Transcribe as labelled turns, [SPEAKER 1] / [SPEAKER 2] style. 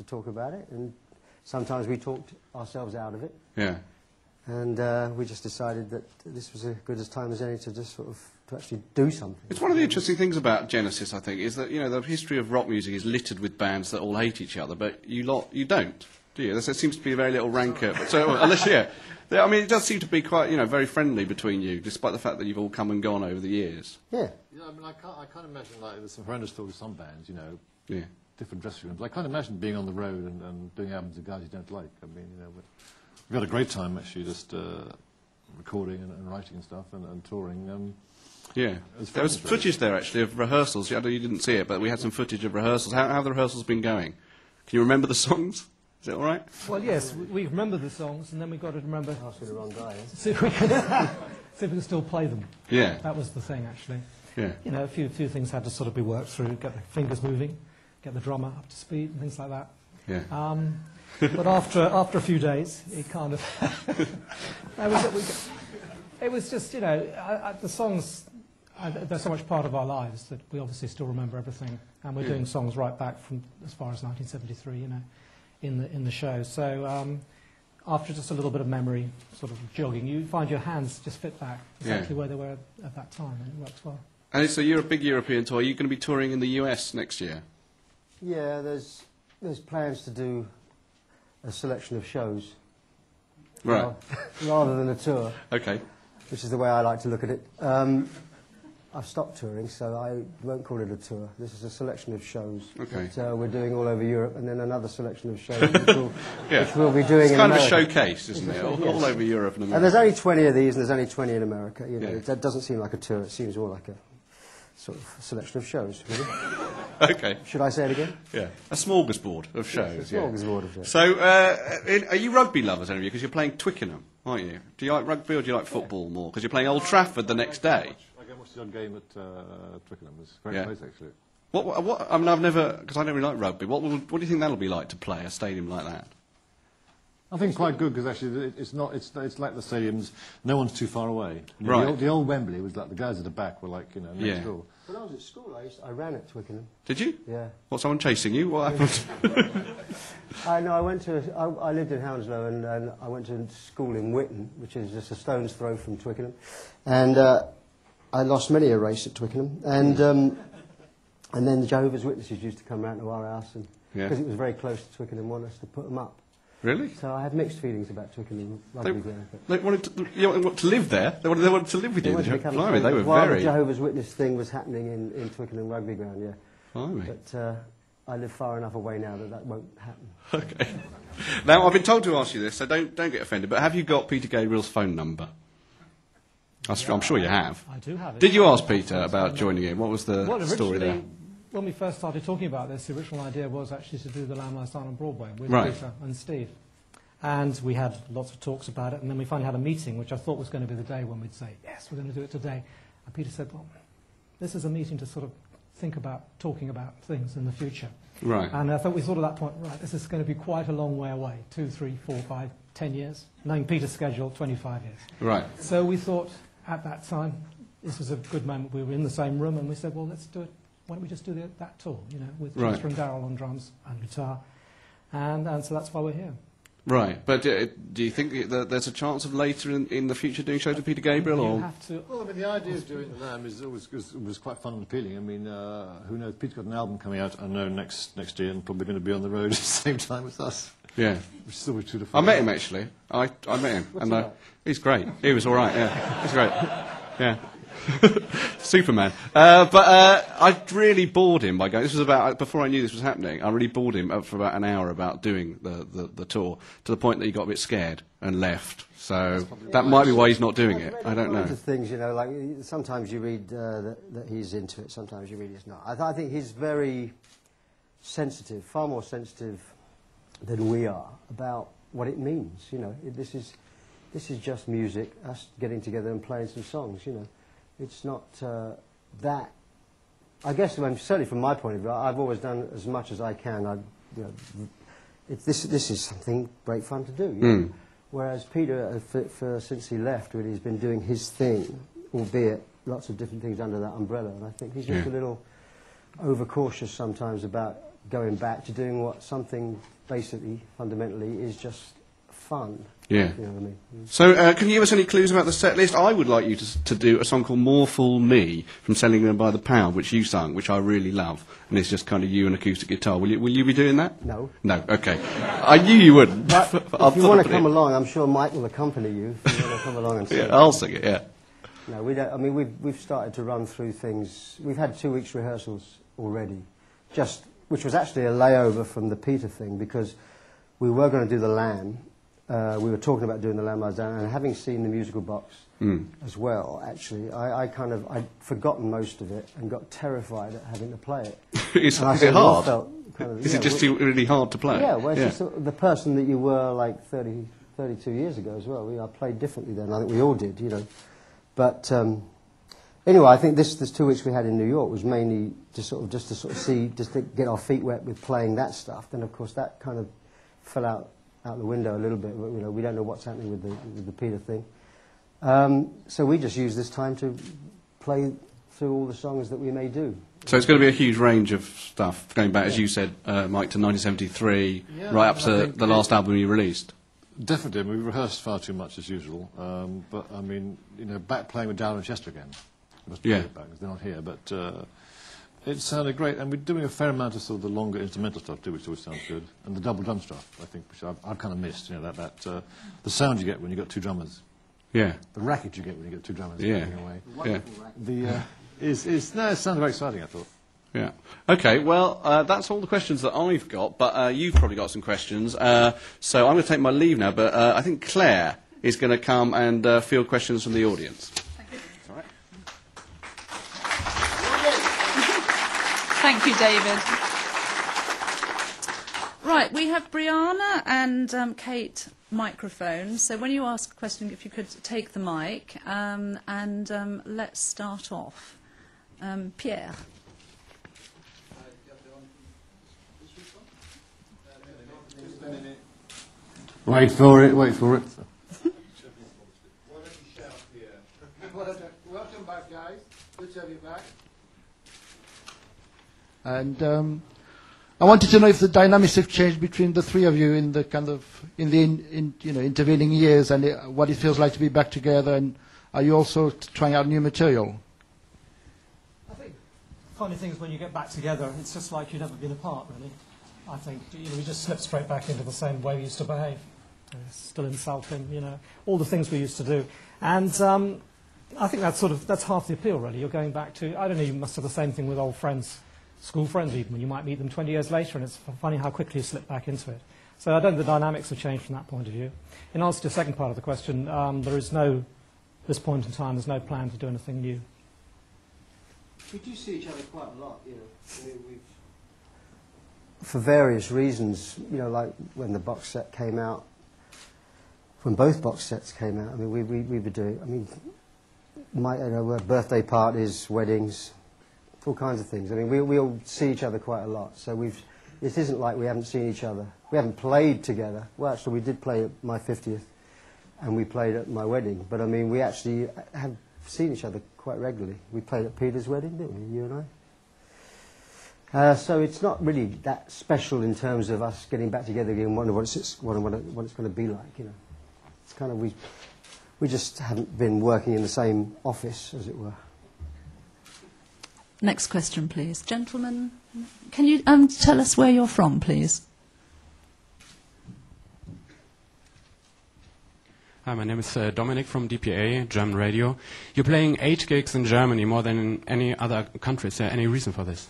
[SPEAKER 1] talk about it, and sometimes we talked ourselves out of it.
[SPEAKER 2] Yeah.
[SPEAKER 1] And we just decided that this was as good a time as any to just sort of to actually do something.
[SPEAKER 2] It's one of the interesting things about Genesis, I think, is that, you know, the history of rock music is littered with bands that all hate each other, but you don't, do you? There seems to be very little rancour. So, unless, yeah. I mean, it does seem to be quite, you know, very friendly between you, despite the fact that you've all come and gone over the years.
[SPEAKER 1] Yeah.
[SPEAKER 3] Yeah, I mean, I can't imagine, like, there's some horrendous stories with some bands, you know,
[SPEAKER 2] Yeah.
[SPEAKER 3] different dressing rooms. I can't imagine being on the road and doing albums with guys you don't like. I mean, you know, we've had a great time, actually, just recording and writing and stuff and touring.
[SPEAKER 2] Yeah. There was footage there, actually, of rehearsals. I know you didn't see it, but we had some footage of rehearsals. How have the rehearsals been going? Can you remember the songs? Is it all right?
[SPEAKER 4] Well, yes, we remember the songs, and then we've got to remember...
[SPEAKER 1] Asking the wrong guy, eh?
[SPEAKER 4] See if we can still play them.
[SPEAKER 2] Yeah.
[SPEAKER 4] That was the thing, actually.
[SPEAKER 2] Yeah.
[SPEAKER 4] You know, a few things had to sort of be worked through, get the fingers moving, get the drummer up to speed, and things like that.
[SPEAKER 2] Yeah.
[SPEAKER 4] But after a few days, it kind of... it was just, you know, the songs... they're so much part of our lives that we obviously still remember everything, and we're doing songs right back from as far as 1973, you know, in the show. So after just a little bit of memory, sort of jogging, you find your hands just fit back exactly where they were at that time, and it works well.
[SPEAKER 2] And so you're a big European tour. Are you going to be touring in the US next year?
[SPEAKER 1] Yeah, there's plans to do a selection of shows.
[SPEAKER 2] Right.
[SPEAKER 1] Rather than a tour.
[SPEAKER 2] Okay.
[SPEAKER 1] Which is the way I like to look at it. I've stopped touring, so I won't call it a tour. This is a selection of shows that we're doing all over Europe, and then another selection of shows which we'll be doing in America.
[SPEAKER 2] It's kind of a showcase, isn't it? All over Europe and America.
[SPEAKER 1] And there's only 20 of these, and there's only 20 in America. You know, that doesn't seem like a tour. It seems more like a sort of selection of shows, really.
[SPEAKER 2] Okay.
[SPEAKER 1] Should I say it again?
[SPEAKER 2] Yeah. A smorgasbord of shows.
[SPEAKER 1] Yes, a smorgasbord of shows.
[SPEAKER 2] So, are you rugby lovers, any of you? Because you're playing Twickenham, aren't you? Do you like rugby or do you like football more? Because you're playing Old Trafford the next day.
[SPEAKER 3] I watched the odd game at Twickenham. It was a great place, actually.
[SPEAKER 2] What? I mean, I've never, because I don't really like rugby. What do you think that'll be like to play a stadium like that?
[SPEAKER 3] I think quite good, because actually it's like the stadiums. No one's too far away. You know,
[SPEAKER 2] Right.
[SPEAKER 3] The old Wembley was like the guys at the back were like, you know, next door.
[SPEAKER 1] When I was at school, I ran at Twickenham.
[SPEAKER 2] Did you?
[SPEAKER 1] Yeah.
[SPEAKER 2] What? Someone chasing you? What happened?
[SPEAKER 1] I lived in Hounslow, and I went to school in Witton, which is just a stone's throw from Twickenham, and I lost many a race at Twickenham, and then the Jehovah's Witnesses used to come round to our house, and because it was very close to Twickenham, want us to put them up.
[SPEAKER 2] Really?
[SPEAKER 1] So I had mixed feelings about Twickenham rugby ground.
[SPEAKER 2] They wanted to live there. They wanted to live with you. Blimey, they were
[SPEAKER 1] while
[SPEAKER 2] very.
[SPEAKER 1] the Jehovah's Witness thing was happening in Twickenham rugby ground, yeah.
[SPEAKER 2] Blimey.
[SPEAKER 1] But I live far enough away now that won't happen.
[SPEAKER 2] Okay. Now I've been told to ask you this, so don't get offended. But have you got Peter Gabriel's phone number? I'm sure you have.
[SPEAKER 4] I do have it.
[SPEAKER 2] Did you ask Peter about joining in? What was the story there?
[SPEAKER 4] When we first started talking about this, the original idea was actually to do the Lamb Lies Down on Broadway with Peter and Steve. And we had lots of talks about it, and then we finally had a meeting, which I thought was going to be the day when we'd say, yes, we're going to do it today. And Peter said, well, this is a meeting to sort of think about talking about things in the future.
[SPEAKER 2] Right.
[SPEAKER 4] And I thought we thought at that point, right, this is going to be quite a long way away, 2, 3, 4, 5, 10 years. Knowing Peter's schedule, 25 years.
[SPEAKER 2] Right.
[SPEAKER 4] So we thought at that time, this was a good moment. We were in the same room, and we said, well, let's do it. Why don't we just do that tour, you know, with Chester and Darryl on drums and guitar. And so that's why we're here.
[SPEAKER 2] Right, but do you think that there's a chance of later in the future doing shows with Peter Gabriel?
[SPEAKER 4] You
[SPEAKER 2] or?
[SPEAKER 4] have to.
[SPEAKER 3] Well, I mean, the idea of doing the Lamb was quite fun and appealing. I mean, who knows? Peter's got an album coming out, I know, next year, and probably going to be on the road at the same time as us.
[SPEAKER 2] Yeah.
[SPEAKER 3] Which is always true to
[SPEAKER 2] I met him, actually. I met him. And he's great. He was all right, yeah. He's great. Yeah. Superman. But I really bored him by going. This was about before I knew this was happening. I really bored him for about an hour about doing the tour, to the point that he got a bit scared and left. So that might be why he's not doing it. I don't know.
[SPEAKER 1] Lots of things, you know, like sometimes you read that he's into it, sometimes you read he's not. I think he's very sensitive, far more sensitive than we are about what it means. You know, this is just music, us getting together and playing some songs. You know. It's not that. I guess, certainly from my point of view, I've always done as much as I can. This is something great fun to do. You know? Whereas Peter, since he left, really, he's been doing his thing, albeit lots of different things under that umbrella. And I think he's just a little overcautious sometimes about going back to doing what something basically, fundamentally, is just fun.
[SPEAKER 2] Yeah.
[SPEAKER 1] You know what I mean?
[SPEAKER 2] So, can you give us any clues about the set list? I would like you to do a song called More Fool Me from Selling Them by the Pound, which you sung, which I really love. And it's just kind of you and acoustic guitar. Will you be doing that?
[SPEAKER 1] No.
[SPEAKER 2] No, okay. I knew you wouldn't.
[SPEAKER 1] But if you want to come along, I'm sure Mike will accompany you. If you want to come along and sing.
[SPEAKER 2] Yeah, I'll sing it, yeah.
[SPEAKER 1] No, we don't. I mean, we've started to run through things. We've had 2 weeks rehearsals already, which was actually a layover from the Peter thing, because we were going to do the Lamb. We were talking about doing the Lamb Lies Down, and having seen the musical box as well, actually, I'd forgotten most of it and got terrified at having to play it.
[SPEAKER 2] Is it hard?
[SPEAKER 1] Is
[SPEAKER 2] it just really hard to play?
[SPEAKER 1] Yeah, well, it's just the person that you were like 32 years ago as well. I played differently then. I think we all did, you know. But anyway, I think this 2 weeks we had in New York was mainly just to get our feet wet with playing that stuff. Then, of course, that kind of fell out the window a little bit. You know, we don't know what's happening with the Peter thing. So we just use this time to play through all the songs that we may do.
[SPEAKER 2] So it's going to be a huge range of stuff, going back, as you said, Mike, to 1973, right up to the last album you released.
[SPEAKER 3] Definitely. I mean, we rehearsed far too much as usual. But, I mean, you know, back playing with Dowell and Chester again. Must be great back, because they're not here. But it sounded great. And we're doing a fair amount of sort of the longer instrumental stuff, too, which always sounds good. And the double drum stuff, I think, which I've kind of missed. You know, the sound you get when you've got 2 drummers.
[SPEAKER 2] Yeah.
[SPEAKER 3] The racket you get when you get 2 drummers.
[SPEAKER 2] Yeah.
[SPEAKER 3] Away. Yeah. It sounded very exciting, I thought.
[SPEAKER 2] Yeah. Okay, well, that's all the questions that I've got, but you've probably got some questions. So I'm going to take my leave now, but I think Claire is going to come and field questions from the audience.
[SPEAKER 5] Thank you.
[SPEAKER 2] All right.
[SPEAKER 5] Thank you, David. Right, we have Brianna and Kate microphones. So when you ask a question, if you could take the mic, and let's start off. Pierre.
[SPEAKER 3] Wait for it.
[SPEAKER 6] Why don't you shout here? Welcome back, guys. Good to have you back.
[SPEAKER 7] And I wanted to know if the dynamics have changed between the 3 of you in the intervening years, and what it feels like to be back together. And are you also trying out new material?
[SPEAKER 4] I think funny thing is when you get back together, it's just like you've never been apart, really. I think we just slip straight back into the same way we used to behave. Still insulting, all the things we used to do. And I think that's half the appeal, really. You're going back to, I don't know, you must have the same thing with old friends, school friends even, when you might meet them 20 years later, and it's funny how quickly you slip back into it. So I don't think the dynamics have changed from that point of view. In answer to the second part of the question, there is this point in time, there's no plan to do anything new.
[SPEAKER 1] We do see each other quite a lot, for various reasons, like when the box set came out, when both box sets came out, I mean, we would do, birthday parties, weddings, all kinds of things. I mean, we all see each other quite a lot, so it isn't like we haven't seen each other. We haven't played together. Well, actually, we did play at my 50th, and we played at my wedding, but I mean, we actually have seen each other quite regularly. We played at Peter's wedding, didn't we, you and I? So it's not really that special in terms of us getting back together again and wondering what it's going to be like, It's kind of, we just haven't been working in the same office, as it were.
[SPEAKER 5] Next question, please. Gentlemen, can you tell us where you're from, please?
[SPEAKER 8] Hi, my name is Dominic from DPA, German radio. You're playing 8 gigs in Germany, more than in any other country. Is there any reason for this?